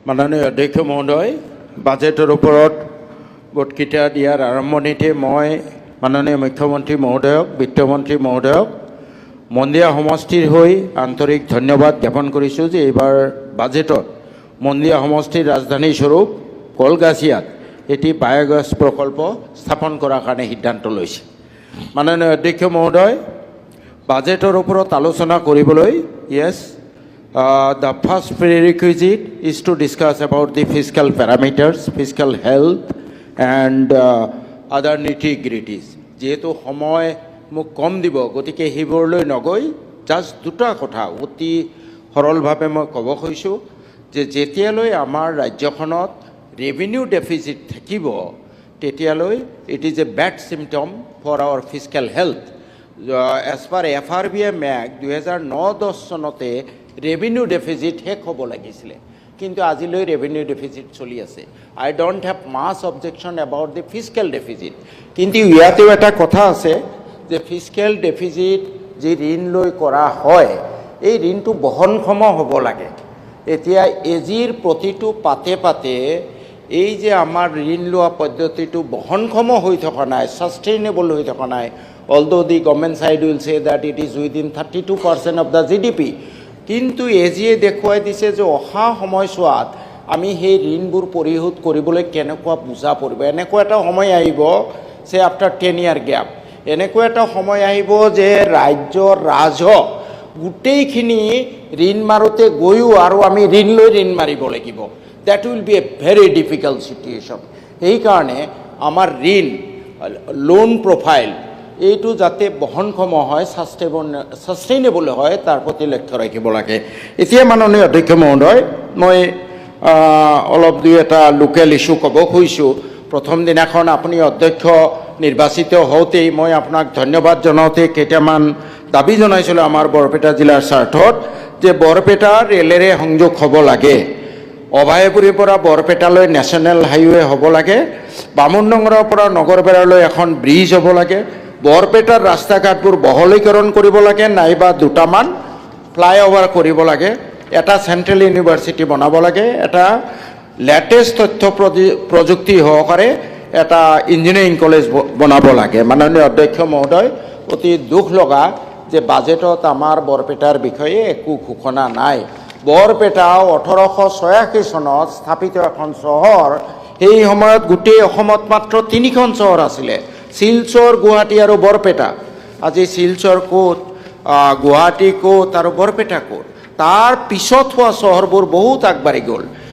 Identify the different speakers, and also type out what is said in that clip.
Speaker 1: মাননীয় অধ্যক্ষ মহোদয়, বাজেটৰ ওপৰত বক্তৃতা দিয়াৰ আৰম্ভণিতে মই মাননীয় মুখ্যমন্ত্ৰী মহোদয়ক, বিত্তমন্ত্ৰী মহোদয়ক মন্দিয়া সমষ্টিৰ হৈ আন্তৰিক ধন্যবাদ জ্ঞাপন কৰিছোঁ যে এইবাৰ বাজেটত মন্দিয়া সমষ্টিৰ ৰাজধানী স্বৰূপ কলগাছিয়াত এটি বায়োগেছ প্ৰকল্প স্থাপন কৰাৰ কাৰণে সিদ্ধান্ত লৈছে। মাননীয় অধ্যক্ষ মহোদয়, বাজেটৰ ওপৰত আলোচনা কৰিবলৈ the first prerequisite is to discuss about the fiscal parameters, fiscal health and other nitty-gritties. যেহেতু সময় মোক কম দিব, গতিকে সেইবোৰলৈ নগৈ জাষ্ট দুটা কথা অতি সৰলভাৱে মই ক'ব খুজিছোঁ যে যেতিয়ালৈ আমাৰ ৰাজ্যখনত ৰেভিনিউ ডেফিচিট থাকিব তেতিয়ালৈ it is a bad symptom for our physical health. As per FRBA মেগ 2009-10 চনতে ৰেভিনিউ ডেফিচিট শেষ হ'ব লাগিছিলে, কিন্তু আজিলৈ ৰেভিনিউ ডেফিচিট চলি আছে। I don't have much objection about the physical deficit, কিন্তু ইয়াতেও এটা কথা আছে যে ফিজিকেল ডেফিচিট যি ঋণ লৈ কৰা হয় এই ঋণটো বহনক্ষম হ'ব লাগে। এতিয়া এজিৰ প্ৰতিটো পাতে পাতে এই যে আমাৰ ঋণ লোৱা পদ্ধতিটো বহনক্ষম হৈ থকা নাই, ছাষ্টেইনেবল হৈ থকা নাই। although the government side will say that it is within 32% of the GDP, কিন্তু এজিয়ে দেখুৱাই দিছে যে অহা সময়ছোৱাত আমি সেই ঋণবোৰ পৰিশোধ কৰিবলৈ কেনেকুৱা বুজা পৰিব। এনেকুৱা এটা সময় আহিব যে আফটাৰ 10 year গ্যাপ, এনেকুৱা এটা সময় আহিব যে ৰাজ্যৰ ৰাজহ গোটেইখিনি ঋণ মাৰোঁতে গৈও আৰু আমি ঋণ লৈ ঋণ মাৰিব লাগিব। That will B A very difficult situation. সেইকাৰণে আমাৰ ঋণ লোন প্ৰফাইল এইটো যাতে বহনক্ষম হয়, ছাষ্টেইনেবল হয়, তাৰ প্ৰতি লক্ষ্য ৰাখিব লাগে। এতিয়া মাননীয় অধ্যক্ষ মহোদয়, মই অলপ দুই এটা লোকেল ইছ্যু ক'ব খুজিছোঁ। প্ৰথম দিনাখন আপুনি অধ্যক্ষ নিৰ্বাচিত হওঁতেই মই আপোনাক ধন্যবাদ জনাওঁতে কেইটামান দাবী জনাইছিলোঁ আমাৰ বৰপেটা জিলাৰ স্বাৰ্থত যে বৰপেটা ৰেলেৰে সংযোগ হ'ব লাগে, অভয়াপুৰীৰ পৰা বৰপেটালৈ নেশ্যনেল হাইৱে হ'ব লাগে, বামুণডঙৰৰ পৰা নগৰবেৰালৈ এখন ব্ৰিজ হ'ব লাগে, বৰপেটাৰ ৰাস্তা ঘাটবোৰ বহলীকৰণ কৰিব লাগে, নাইবা দুটামান ফ্লাইঅভাৰ কৰিব লাগে, এটা চেণ্ট্ৰেল ইউনিভাৰ্চিটি বনাব লাগে, এটা লেটেষ্ট তথ্য প্ৰযুক্তি সহকাৰে এটা ইঞ্জিনিয়াৰিং কলেজ বনাব লাগে। মাননীয় অধ্যক্ষ মহোদয়, অতি দুখ লগা যে বাজেটত আমাৰ বৰপেটাৰ বিষয়ে একো ঘোষণা নাই। বৰপেটা 1886 চনত স্থাপিত এখন চহৰ। সেই সময়ত গোটেই অসমত মাত্ৰ 3খন চহৰ আছিলে, শিলচৰ, গুৱাহাটী আৰু বৰপেটা। আজি শিলচৰ ক'ত, গুৱাহাটী ক'ত আৰু বৰপেটা ক'ত? তাৰ পিছত হোৱা চহৰবোৰ বহুত আগবাঢ়ি গ'ল।